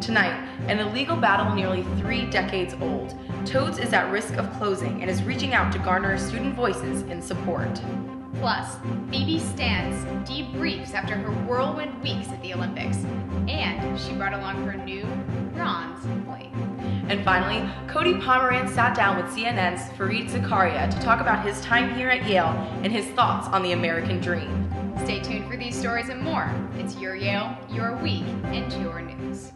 Tonight, an illegal battle nearly 3 decades old, Toads is at risk of closing and is reaching out to garner student voices in support. Plus, Phoebe stands debriefs after her whirlwind weeks at the Olympics, and she brought along her new bronze plate. And finally, Cody Pomerantz sat down with CNN's Fareed Zakaria to talk about his time here at Yale and his thoughts on the American dream. Stay tuned for these stories and more. It's your Yale, your week, and your news.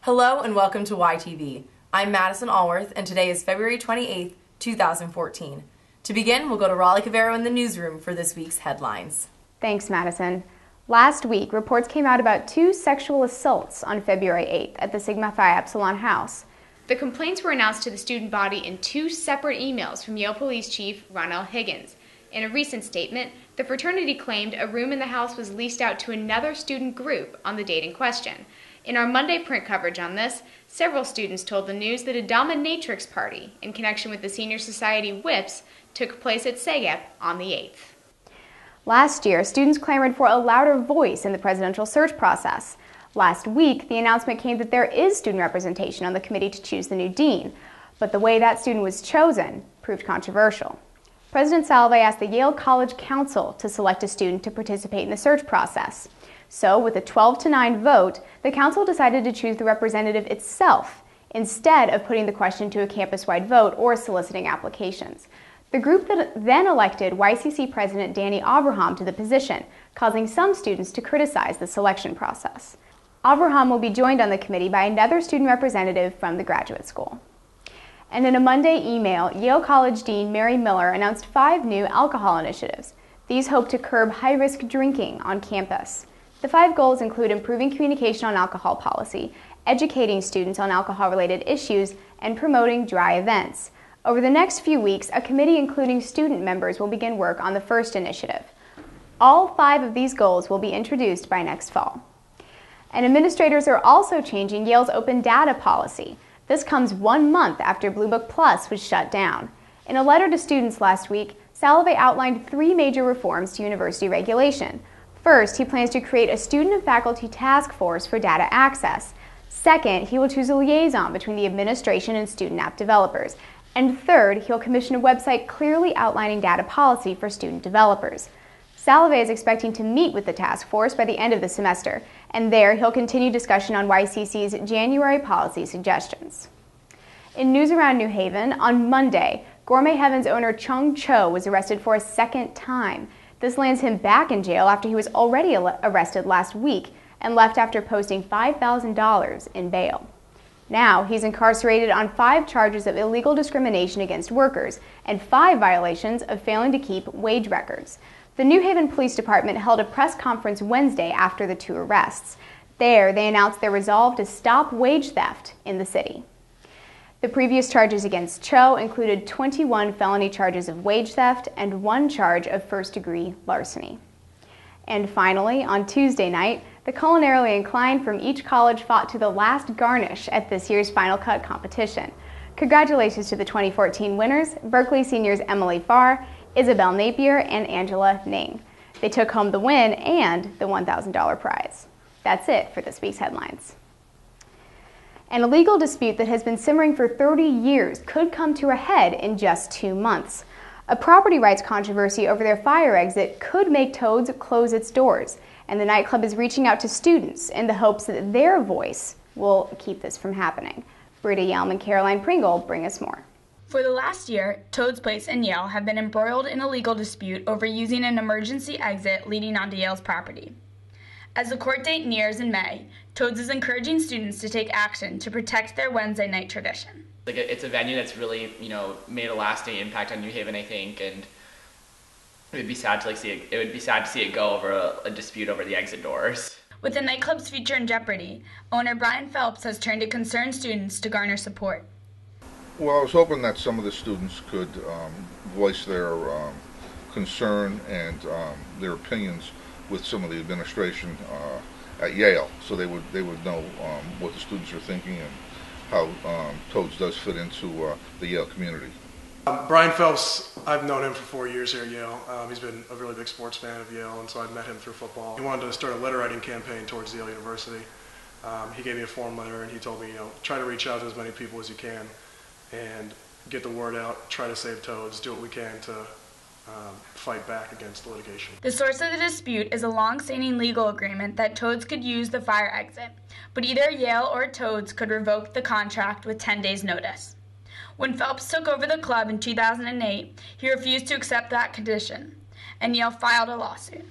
Hello and welcome to YTV. I'm Madison Alworth and today is February 28th, 2014. To begin, we'll go to Raleigh Cavero in the newsroom for this week's headlines. Thanks, Madison. Last week, reports came out about 2 sexual assaults on February 8th at the Sigma Phi Epsilon house. The complaints were announced to the student body in 2 separate emails from Yale Police Chief Ronell Higgins. In a recent statement, the fraternity claimed a room in the house was leased out to another student group on the date in question. In our Monday print coverage on this, several students told the news that a dominatrix party in connection with the Senior Society whips took place at SEGEP on the 8th. Last year, students clamored for a louder voice in the presidential search process. Last week, the announcement came that there is student representation on the committee to choose the new dean, but the way that student was chosen proved controversial. President Salve asked the Yale College Council to select a student to participate in the search process. So, with a 12-9 vote, the council decided to choose the representative itself, instead of putting the question to a campus-wide vote or soliciting applications. The group then elected YCC President Danny Abraham to the position, causing some students to criticize the selection process. Abraham will be joined on the committee by another student representative from the graduate school. And in a Monday email, Yale College Dean Mary Miller announced 5 new alcohol initiatives. These hope to curb high-risk drinking on campus. The 5 goals include improving communication on alcohol policy, educating students on alcohol-related issues, and promoting dry events. Over the next few weeks, a committee including student members will begin work on the first initiative. All 5 of these goals will be introduced by next fall. And administrators are also changing Yale's open data policy. This comes 1 month after Blue Book Plus was shut down. In a letter to students last week, Salve outlined 3 major reforms to university regulation. First, he plans to create a student and faculty task force for data access. Second, he will choose a liaison between the administration and student app developers. And third, he'll commission a website clearly outlining data policy for student developers. Salve is expecting to meet with the task force by the end of the semester, and there he'll continue discussion on YCC's January policy suggestions. In news around New Haven, on Monday, Gourmet Heaven's owner Chung Cho was arrested for a second time. This lands him back in jail after he was already arrested last week and left after posting $5,000 in bail. Now, he's incarcerated on 5 charges of illegal discrimination against workers and 5 violations of failing to keep wage records. The New Haven Police Department held a press conference Wednesday after the 2 arrests. There, they announced their resolve to stop wage theft in the city. The previous charges against Cho included 21 felony charges of wage theft and 1 charge of first-degree larceny. And finally, on Tuesday night, the culinarily inclined from each college fought to the last garnish at this year's Final Cut competition. Congratulations to the 2014 winners, Berkeley seniors Emily Farr, Isabel Napier, and Angela Ning. They took home the win and the $1,000 prize. That's it for this week's headlines. An illegal dispute that has been simmering for 30 years could come to a head in just 2 months. A property rights controversy over their fire exit could make Toads close its doors, and the nightclub is reaching out to students in the hopes that their voice will keep this from happening. Britta Yelm and Caroline Pringle bring us more. For the last year, Toads Place and Yale have been embroiled in a legal dispute over using an emergency exit leading onto Yale's property. As the court date nears in May, Toads is encouraging students to take action to protect their Wednesday night tradition. It's a venue that's really, made a lasting impact on New Haven, I think, and it would be sad to see it go over a dispute over the exit doors. With the nightclub's future in jeopardy, owner Brian Phelps has turned to concerned students to garner support. Well, I was hoping that some of the students could voice their concern and their opinions with some of the administration at Yale, so they would know what the students are thinking and how Toads does fit into the Yale community. Brian Phelps, I've known him for 4 years here at Yale. He's been a really big sports fan of Yale, and so I've met him through football. He wanted to start a letter writing campaign towards Yale University. He gave me a form letter, and he told me, try to reach out to as many people as you can and get the word out, try to save Toads, do what we can to fight back against the litigation. The source of the dispute is a long-standing legal agreement that Toads could use the fire exit, but either Yale or Toads could revoke the contract with 10 days' notice. When Phelps took over the club in 2008, he refused to accept that condition, and Yale filed a lawsuit.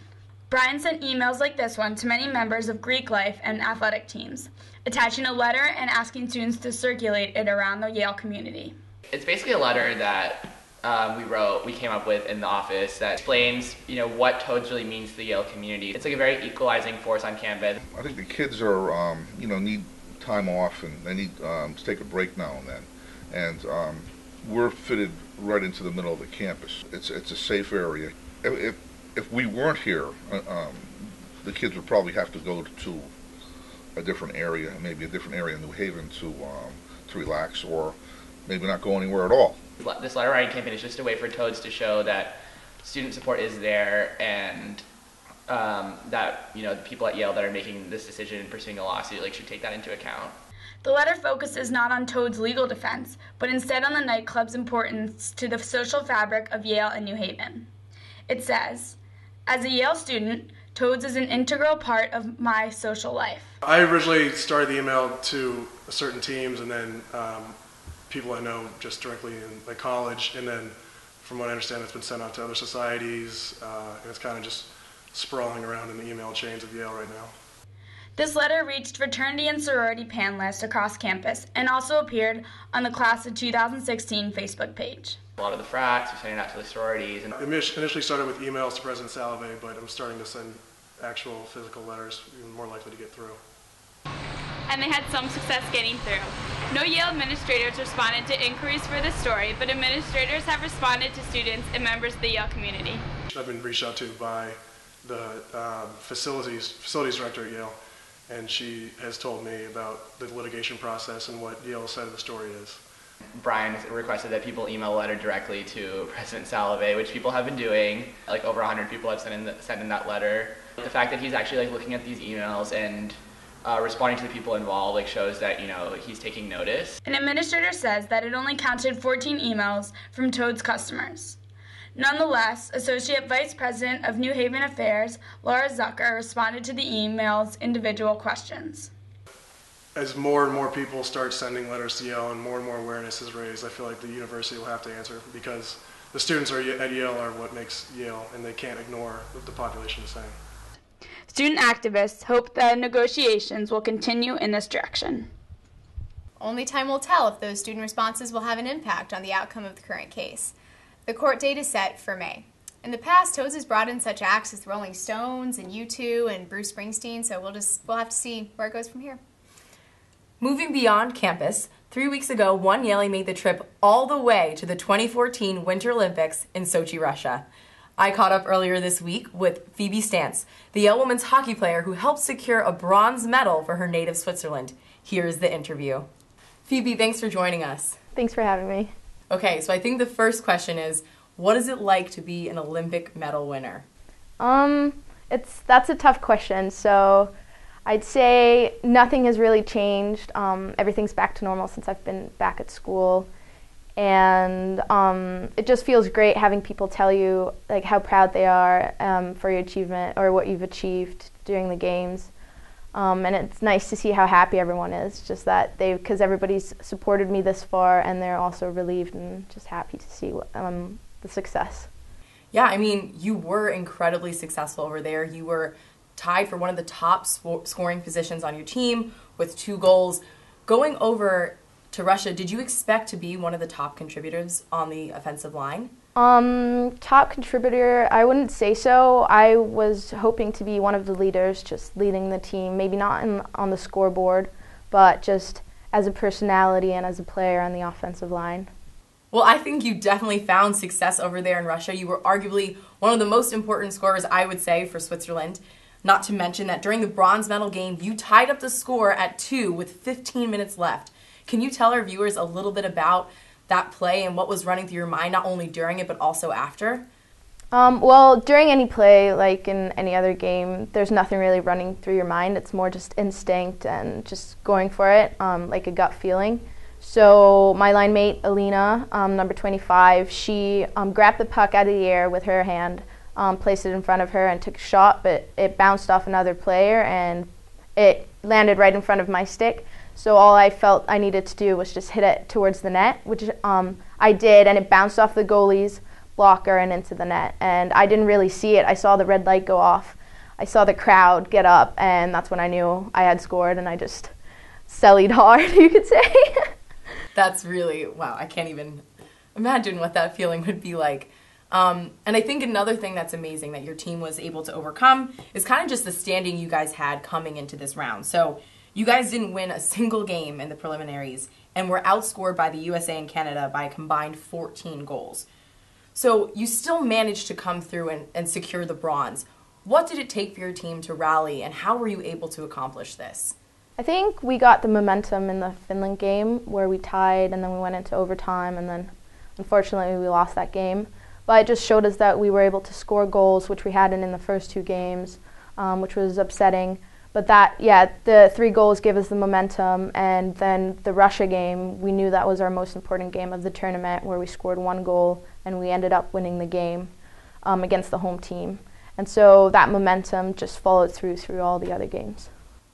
Brian sent emails like this one to many members of Greek life and athletic teams, attaching a letter and asking students to circulate it around the Yale community. It's basically a letter that we came up with in the office that explains, what Toads really means to the Yale community. It's like a very equalizing force on campus. I think the kids are, need time off and they need to take a break now and then. And we're fitted right into the middle of the campus. It's a safe area. If we weren't here, the kids would probably have to go to a different area, maybe a different area in New Haven to relax, or maybe not go anywhere at all. This letter writing campaign is just a way for Toads to show that student support is there, and that the people at Yale that are making this decision and pursuing a lawsuit should take that into account. The letter focuses not on Toad's legal defense, but instead on the nightclub's importance to the social fabric of Yale and New Haven. It says, "As a Yale student, Toads is an integral part of my social life." I originally started the email to certain teams, and then people I know just directly in my college, and then from what I understand it's been sent out to other societies, and it's kind of just sprawling around in the email chains of Yale right now. This letter reached fraternity and sorority panelists across campus and also appeared on the class of 2016 Facebook page. A lot of the frats are sending out to the sororities. It initially started with emails to President Salve, but I'm starting to send actual physical letters, even more likely to get through. And they had some success getting through. No Yale administrators responded to inquiries for this story, but administrators have responded to students and members of the Yale community. I've been reached out to by the facilities director at Yale, and she has told me about the litigation process and what Yale's side of the story is. Brian requested that people email a letter directly to President Salve, which people have been doing. Over 100 people have sent in that letter. The fact that he's actually looking at these emails and responding to the people involved shows that he's taking notice. An administrator says that it only counted 14 emails from Toad's customers. Nonetheless, Associate Vice President of New Haven Affairs, Laura Zucker, responded to the email's individual questions. As more and more people start sending letters to Yale and more awareness is raised, I feel like the university will have to answer, because the students at Yale are what makes Yale, and they can't ignore what the population is saying. Student activists hope the negotiations will continue in this direction. Only time will tell if those student responses will have an impact on the outcome of the current case. The court date is set for May. In the past, Toads has brought in such acts as the Rolling Stones and U2 and Bruce Springsteen, so we'll have to see where it goes from here. Moving beyond campus, 3 weeks ago, one Yalie made the trip all the way to the 2014 Winter Olympics in Sochi, Russia. I caught up earlier this week with Phoebe Stantz, the Yale women's hockey player who helped secure a bronze medal for her native Switzerland. Here's the interview. Phoebe, thanks for joining us. Thanks for having me. Okay, so I think the first question is, what is it like to be an Olympic medal winner? That's a tough question. So I'd say nothing has really changed. Everything's back to normal since I've been back at school. And it just feels great having people tell you how proud they are for your achievement or what you've achieved during the games. And it's nice to see how happy everyone is, just that because everybody's supported me this far, and they're also relieved and just happy to see the success. Yeah, I mean, you were incredibly successful over there. You were tied for one of the top scoring positions on your team with 2 goals. Going over to Russia, did you expect to be one of the top contributors on the offensive line? Top contributor, I wouldn't say so. I was hoping to be one of the leaders, just leading the team, maybe not on the scoreboard, but just as a personality and as a player on the offensive line. Well, I think you definitely found success over there in Russia. You were arguably one of the most important scorers, I would say, for Switzerland. Not to mention that during the bronze medal game, you tied up the score at 2 with 15 minutes left. Can you tell our viewers a little bit about that play and what was running through your mind, not only during it, but also after? Well, during any play, like in any other game, there's nothing really running through your mind. It's more just instinct and just going for it, like a gut feeling. So my line mate, Alina, number 25, she grabbed the puck out of the air with her hand, placed it in front of her and took a shot, but it bounced off another player and it landed right in front of my stick. So all I felt I needed to do was just hit it towards the net, which I did, and it bounced off the goalie's blocker and into the net. And I didn't really see it. I saw the red light go off. I saw the crowd get up, and that's when I knew I had scored, and I just sellied hard, you could say. That's really, wow, I can't even imagine what that feeling would be like. And I think another thing that's amazing that your team was able to overcome is kind of just the standing you guys had coming into this round. So you guys didn't win a single game in the preliminaries and were outscored by the USA and Canada by a combined 14 goals. So you still managed to come through and secure the bronze. What did it take for your team to rally, and how were you able to accomplish this? I think we got the momentum in the Finland game where we tied and then we went into overtime, and then unfortunately we lost that game. But it just showed us that we were able to score goals, which we hadn't in the first 2 games, which was upsetting. But the 3 goals gave us the momentum, and then the Russia game, we knew that was our most important game of the tournament, where we scored 1 goal and we ended up winning the game against the home team. And so that momentum just followed through all the other games.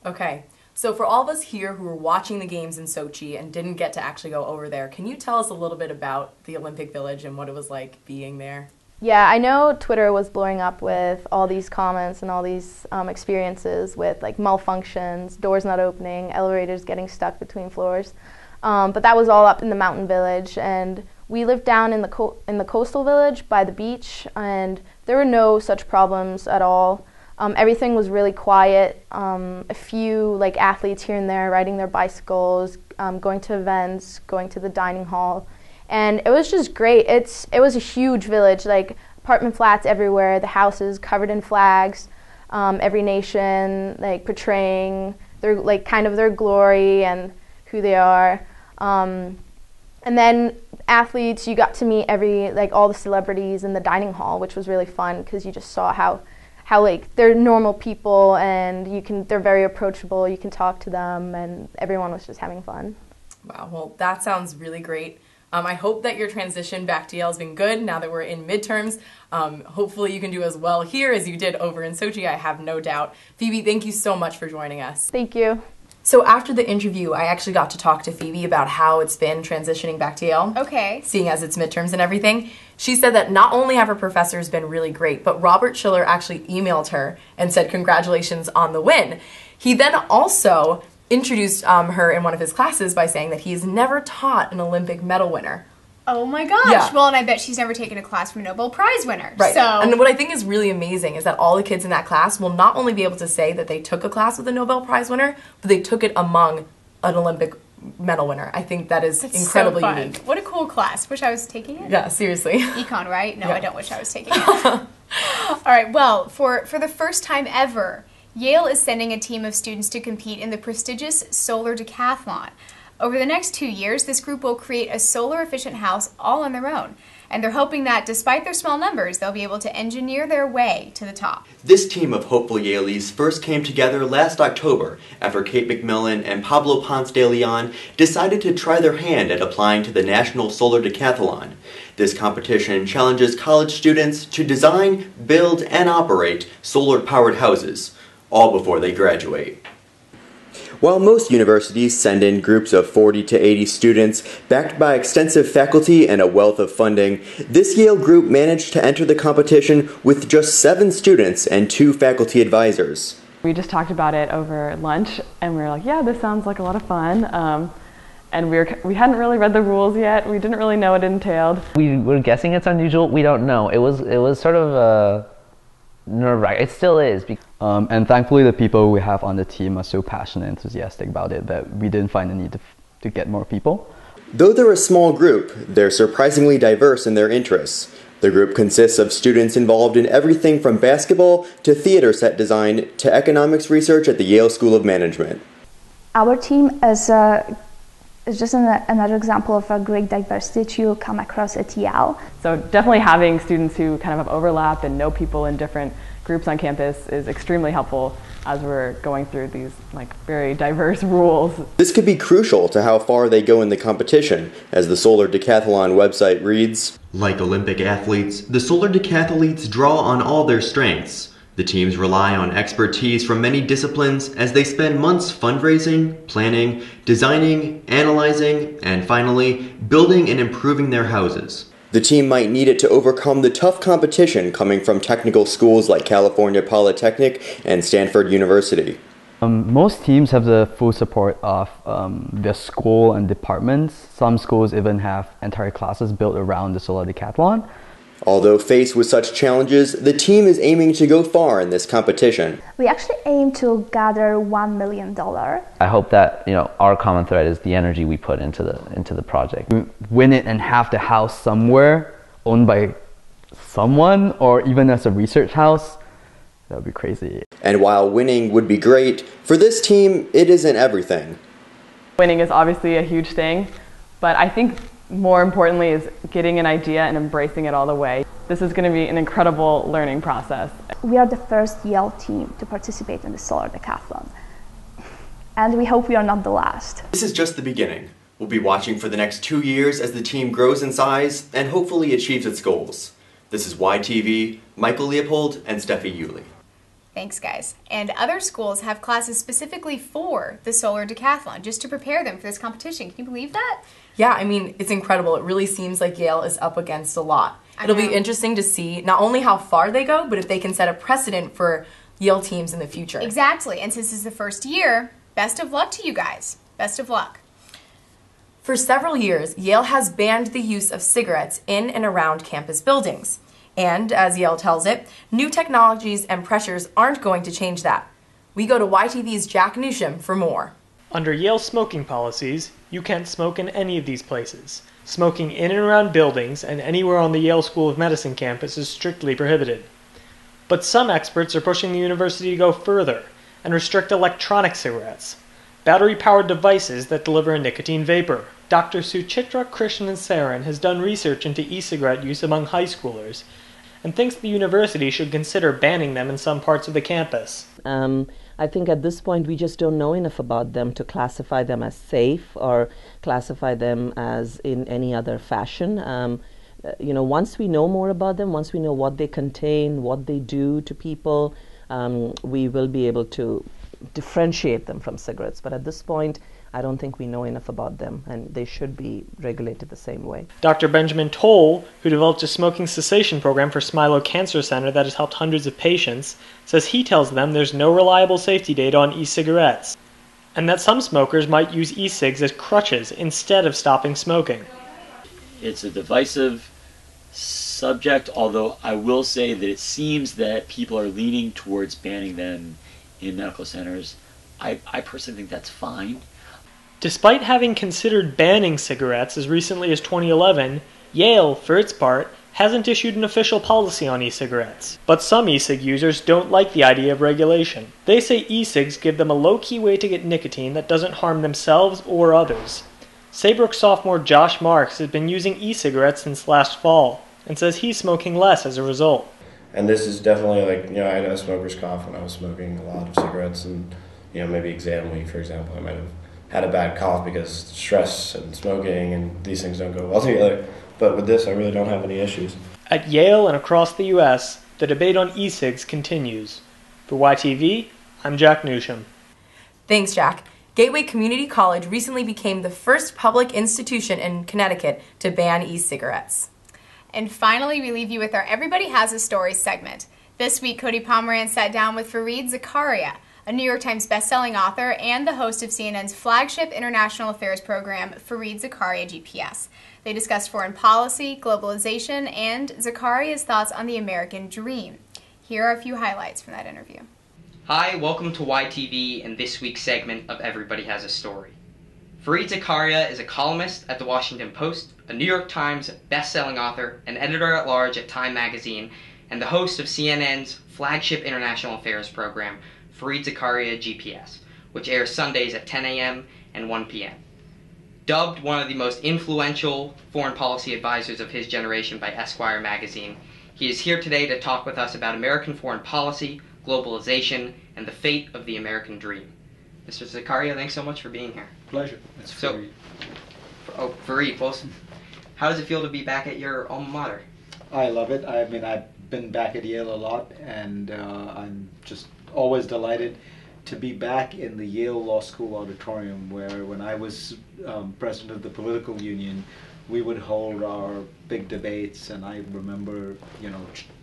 Okay, so for all of us here who were watching the games in Sochi and didn't get to actually go over there, can you tell us a little bit about the Olympic Village and what it was like being there? Yeah, I know Twitter was blowing up with all these comments and all these experiences with like malfunctions, doors not opening, elevators getting stuck between floors. But that was all up in the mountain village, and we lived down in the coastal village by the beach, and there were no such problems at all. Everything was really quiet. A few like athletes here and there riding their bicycles, going to events, going to the dining hall. And it was just great. It was a huge village, like apartment flats everywhere, the houses covered in flags, every nation like portraying their like kind of their glory and who they are. And then athletes, you got to meet all the celebrities in the dining hall, which was really fun because you just saw how like they're normal people and they're very approachable. You can talk to them, and everyone was just having fun. Wow, well, that sounds really great. I hope that your transition back to Yale has been good now that we're in midterms. Hopefully you can do as well here as you did over in Sochi, I have no doubt. Phoebe, thank you so much for joining us. Thank you. So after the interview, I actually got to talk to Phoebe about how it's been transitioning back to Yale. Okay. Seeing as it's midterms and everything. She said that not only have her professors been really great, but Robert Schiller actually emailed her and said congratulations on the win. He then also introduced her in one of his classes by saying that he's never taught an Olympic medal winner. Oh my gosh. Yeah. Well, and I bet she's never taken a class from a Nobel Prize winner. Right. So. And what I think is really amazing is that all the kids in that class will not only be able to say that they took a class with a Nobel Prize winner, but they took it among an Olympic medal winner. I think that's incredibly so fun. unique. What a cool class. Wish I was taking it. Yeah, seriously. Econ, right? No, Yeah. I don't wish I was taking it. All right, well, for the first time ever, Yale is sending a team of students to compete in the prestigious Solar Decathlon. Over the next 2 years, this group will create a solar-efficient house all on their own. And they're hoping that, despite their small numbers, they'll be able to engineer their way to the top. This team of hopeful Yalees first came together last October after Kate McMillan and Pablo Ponce de Leon decided to try their hand at applying to the National Solar Decathlon. This competition challenges college students to design, build, and operate solar-powered houses, all before they graduate. While most universities send in groups of 40 to 80 students, backed by extensive faculty and a wealth of funding, this Yale group managed to enter the competition with just 7 students and 2 faculty advisors. We just talked about it over lunch, and we were like, yeah, this sounds like a lot of fun. and we hadn't really read the rules yet. We didn't really know what it entailed. We were guessing it's unusual. We don't know. It was sort of nerve-wracking. It still is. And thankfully, the people we have on the team are so passionate and enthusiastic about it that we didn't find the need to get more people. Though they're a small group, they're surprisingly diverse in their interests. The group consists of students involved in everything from basketball to theater set design to economics research at the Yale School of Management. Our team is just another example of a great diversity that you come across at Yale. So definitely having students who kind of have overlap and know people in different groups on campus is extremely helpful as we're going through these very diverse rules. This could be crucial to how far they go in the competition, as the Solar Decathlon website reads. Like Olympic athletes, the Solar Decathletes draw on all their strengths. The teams rely on expertise from many disciplines as they spend months fundraising, planning, designing, analyzing, and finally, building and improving their houses. The team might need it to overcome the tough competition coming from technical schools like California Polytechnic and Stanford University. Most teams have the full support of their school and departments. Some schools even have entire classes built around the Solar Decathlon. Although faced with such challenges, the team is aiming to go far in this competition. We actually aim to gather $1 million. I hope that our common thread is the energy we put into the project. Win it and have the house somewhere owned by someone, or even as a research house. That would be crazy. And while winning would be great, for this team, it isn't everything. Winning is obviously a huge thing, but I think more importantly is getting an idea and embracing it all the way. This is going to be an incredible learning process. We are the first Yale team to participate in the Solar Decathlon, and we hope we are not the last. This is just the beginning. We'll be watching for the next 2 years as the team grows in size and hopefully achieves its goals. This is YTV, Michael Leopold and Steffi Yulee. Thanks, guys. And other schools have classes specifically for the Solar Decathlon, just to prepare them for this competition. Can you believe that? Yeah, I mean, it's incredible. It really seems like Yale is up against a lot. It'll be interesting to see not only how far they go, but if they can set a precedent for Yale teams in the future. Exactly. And since this is the first year, best of luck to you guys. Best of luck. For several years, Yale has banned the use of cigarettes in and around campus buildings. And, as Yale tells it, new technologies and pressures aren't going to change that. We go to YTV's Jack Newsham for more. Under Yale smoking policies, you can't smoke in any of these places. Smoking in and around buildings and anywhere on the Yale School of Medicine campus is strictly prohibited. But some experts are pushing the university to go further and restrict electronic cigarettes, battery-powered devices that deliver a nicotine vapor. Dr. Suchitra Krishnan has done research into e-cigarette use among high schoolers and thinks the university should consider banning them in some parts of the campus. I think at this point we just don't know enough about them to classify them as safe or classify them as in any other fashion. Once we know more about them, once we know what they contain, what they do to people, we will be able to differentiate them from cigarettes. But at this point, I don't think we know enough about them, and they should be regulated the same way. Dr. Benjamin Toll, who developed a smoking cessation program for Smilo Cancer Center that has helped hundreds of patients, says he tells them there's no reliable safety data on e-cigarettes, and that some smokers might use e-cigs as crutches instead of stopping smoking. It's a divisive subject, although I will say that it seems that people are leaning towards banning them in medical centers. I personally think that's fine. Despite having considered banning cigarettes as recently as 2011, Yale, for its part, hasn't issued an official policy on e-cigarettes. But some e-cig users don't like the idea of regulation. They say e-cigs give them a low-key way to get nicotine that doesn't harm themselves or others. Saybrook sophomore Josh Marks has been using e-cigarettes since last fall, and says he's smoking less as a result. And this is definitely I had a smoker's cough when I was smoking a lot of cigarettes, and maybe exam week, for example, I might have had a bad cough because stress and smoking and these things don't go well together. But with this, I really don't have any issues. At Yale and across the U.S., the debate on e-cigs continues. For YTV, I'm Jack Newsham. Thanks, Jack. Gateway Community College recently became the first public institution in Connecticut to ban e-cigarettes. And finally, we leave you with our Everybody Has a Story segment. This week, Cody Pomeranz sat down with Fareed Zakaria, a New York Times bestselling author and the host of CNN's flagship international affairs program, Zakaria GPS. They discussed foreign policy, globalization, and Zakaria's thoughts on the American dream. Here are a few highlights from that interview. Hi, welcome to YTV and this week's segment of Everybody Has a Story. Zakaria is a columnist at The Washington Post, a New York Times best-selling author, an editor-at-large at Time magazine, and the host of CNN's flagship international affairs program, Zakaria GPS, which airs Sundays at 10 a.m. and 1 p.m. Dubbed one of the most influential foreign policy advisors of his generation by Esquire magazine, he is here today to talk with us about American foreign policy, globalization, and the fate of the American dream. Mr. Zakaria, thanks so much for being here. Pleasure. It's Fareed. Fareed, well, how does it feel to be back at your alma mater? I love it. I mean, I've been back at Yale a lot, and I'm just always delighted to be back in the Yale Law School auditorium, where when I was president of the political union, we would hold our big debates, and I remember,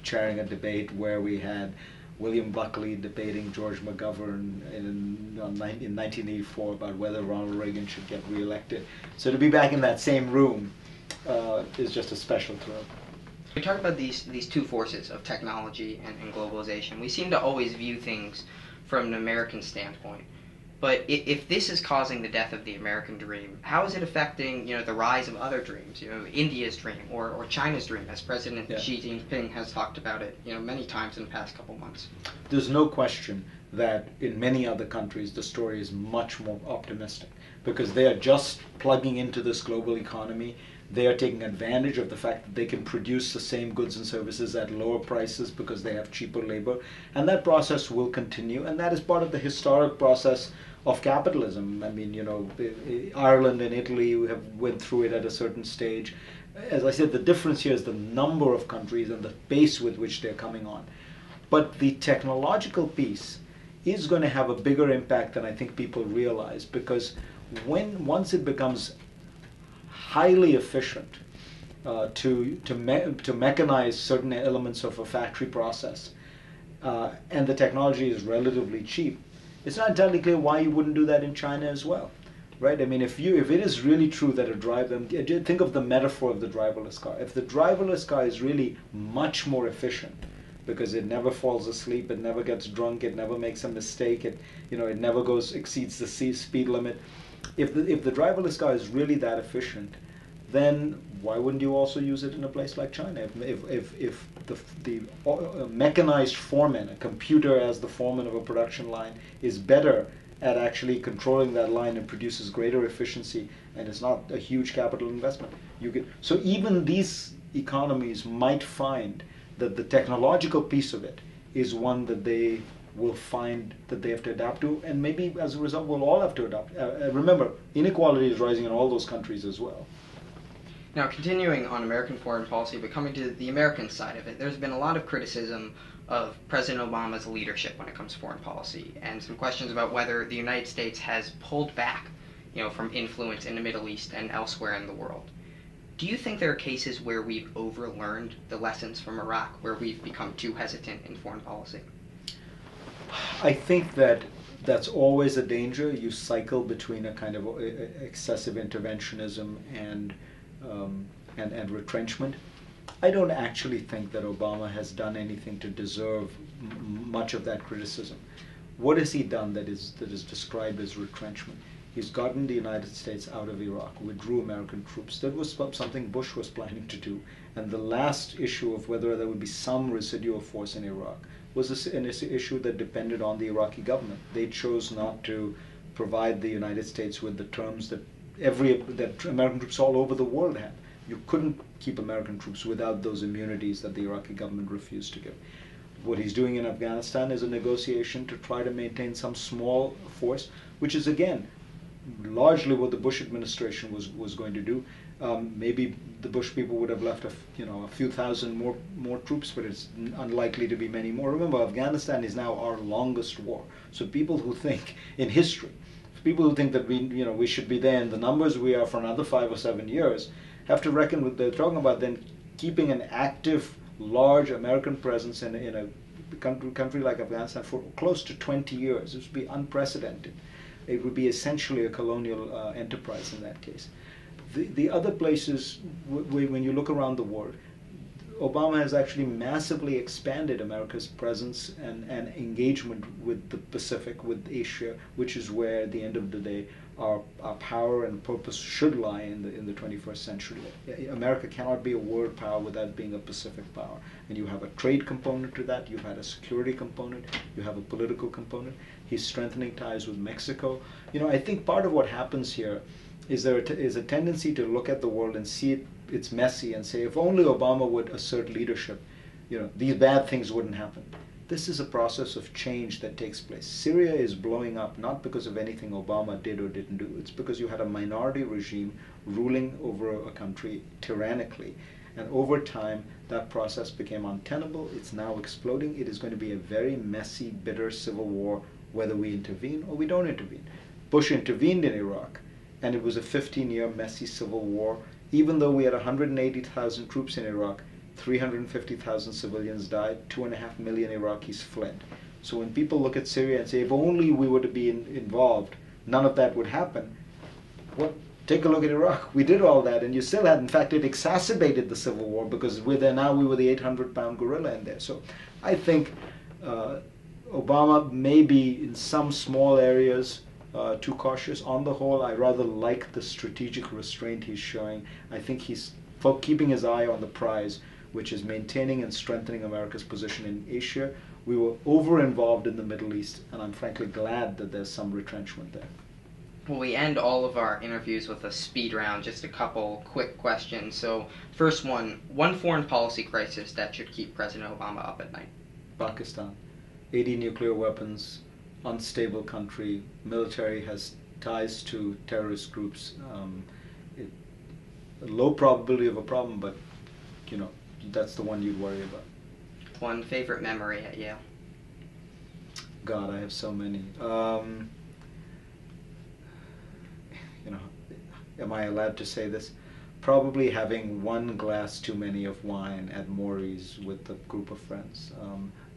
chairing a debate where we had William Buckley debating George McGovern in 1984 about whether Ronald Reagan should get reelected. So to be back in that same room is just a special thrill. We talk about these two forces of technology and globalization. We seem to always view things from an American standpoint. But if this is causing the death of the American dream, how is it affecting, the rise of other dreams, India's dream or China's dream, as President Xi Jinping has talked about it, many times in the past couple months? There's no question that in many other countries the story is much more optimistic because they are just plugging into this global economy. They are taking advantage of the fact that they can produce the same goods and services at lower prices because they have cheaper labor. And that process will continue, and that is part of the historic process of capitalism. I mean, Ireland and Italy went through it at a certain stage. As I said, the difference here is the number of countries and the pace with which they're coming on. But the technological piece is going to have a bigger impact than I think people realize, because once it becomes highly efficient to mechanize certain elements of a factory process, and the technology is relatively cheap, it's not entirely clear why you wouldn't do that in China as well, right? I mean, if it is really true that think of the metaphor of the driverless car. If the driverless car is really much more efficient because it never falls asleep, it never gets drunk, it never makes a mistake, it never exceeds the speed limit. If the driverless car is really that efficient, then why wouldn't you also use it in a place like China? If the mechanized foreman, a computer as the foreman of a production line, is better at actually controlling that line and produces greater efficiency, and it's not a huge capital investment, so even these economies might find that the technological piece of it is one that they will find that they have to adapt to, and maybe as a result we'll all have to adapt. Remember, inequality is rising in all those countries as well. Now, continuing on American foreign policy, but coming to the American side of it, there's been a lot of criticism of President Obama's leadership when it comes to foreign policy, and some questions about whether the United States has pulled back, from influence in the Middle East and elsewhere in the world. Do you think there are cases where we've overlearned the lessons from Iraq, where we've become too hesitant in foreign policy? I think that's always a danger. You cycle between a kind of excessive interventionism and retrenchment. I don't actually think that Obama has done anything to deserve much of that criticism. What has he done that is described as retrenchment? He's gotten the United States out of Iraq, withdrew American troops. That was something Bush was planning to do. And the last issue of whether there would be some residual force in Iraq was an issue that depended on the Iraqi government. They chose not to provide the United States with the terms that American troops all over the world had. You couldn't keep American troops without those immunities that the Iraqi government refused to give. What he's doing in Afghanistan is a negotiation to try to maintain some small force, which is, again, largely what the Bush administration was going to do. Maybe the Bush people would have left a few thousand more troops, but it's unlikely to be many more. Remember, Afghanistan is now our longest war. So people who think in history, people who think that we should be there in the numbers we are for another 5 or 7 years, have to reckon with they're talking about then keeping an active, large American presence in a country like Afghanistan for close to 20 years. This would be unprecedented. It would be essentially a colonial enterprise in that case. The other places, when you look around the world, Obama has actually massively expanded America's presence and engagement with the Pacific, with Asia, which is where, at the end of the day, our power and purpose should lie in the 21st century. America cannot be a world power without being a Pacific power. And you have a trade component to that, you've had a security component, you have a political component. He's strengthening ties with Mexico. You know, I think part of what happens here is there is a tendency to look at the world and see it's messy and say, if only Obama would assert leadership, you know, these bad things wouldn't happen. This is a process of change that takes place. Syria is blowing up not because of anything Obama did or didn't do. It's because you had a minority regime ruling over a country tyrannically. And over time, that process became untenable. It's now exploding. It is going to be a very messy, bitter civil war, whether we intervene or we don't intervene. Bush intervened in Iraq, and it was a 15-year messy civil war. Even though we had 180,000 troops in Iraq, 350,000 civilians died, 2.5 million Iraqis fled. So when people look at Syria and say, if only we were to be involved, none of that would happen. Well, take a look at Iraq. We did all that, and you still had, in fact, it exacerbated the civil war because we're there now, we were the 800-pound gorilla in there. So I think Obama may be, in some small areas, too cautious. On the whole, I rather like the strategic restraint he's showing. I think he's keeping his eye on the prize, which is maintaining and strengthening America's position in Asia. We were over-involved in the Middle East, and I'm frankly glad that there's some retrenchment there. Well, we end all of our interviews with a speed round, just a couple quick questions. So, first one foreign policy crisis that should keep President Obama up at night. Pakistan. 80 nuclear weapons, unstable country, military has ties to terrorist groups. A low probability of a problem, but, you know, that's the one you'd worry about. One favorite memory at Yale? God, I have so many. You know, am I allowed to say this? Probably having one glass too many of wine at Maury's with a group of friends.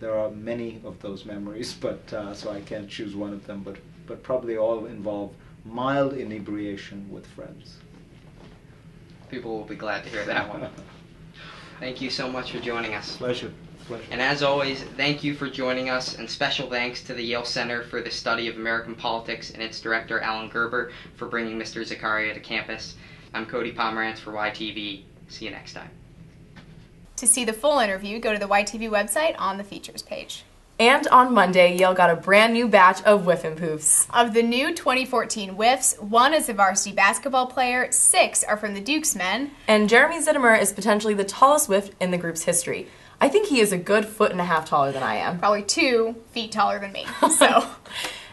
There are many of those memories, but so I can't choose one of them, but probably all involve mild inebriation with friends. People will be glad to hear that one. Thank you so much for joining us. Pleasure. Pleasure. And as always, thank you for joining us, and special thanks to the Yale Center for the Study of American Politics and its director, Alan Gerber, for bringing Mr. Zakaria to campus. I'm Cody Pomerantz for YTV. See you next time. To see the full interview, go to the YTV website on the features page. And on Monday, Yale got a brand new batch of Whiff and Poofs. Of the new 2014 Whiffs, 1 is a varsity basketball player, 6 are from the Dukes men, and Jeremy Zittimer is potentially the tallest Whiff in the group's history. I think he is a good 1.5 feet taller than I am. Probably 2 feet taller than me, so...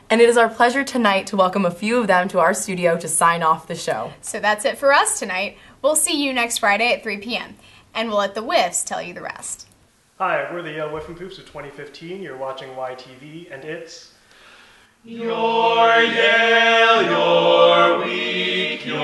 And it is our pleasure tonight to welcome a few of them to our studio to sign off the show. So that's it for us tonight. We'll see you next Friday at 3 p.m. And we'll let the Whiffs tell you the rest. Hi, we're the Yale Whiff and Poofs of 2015. You're watching YTV, and it's... You're Yale, you're weak, you're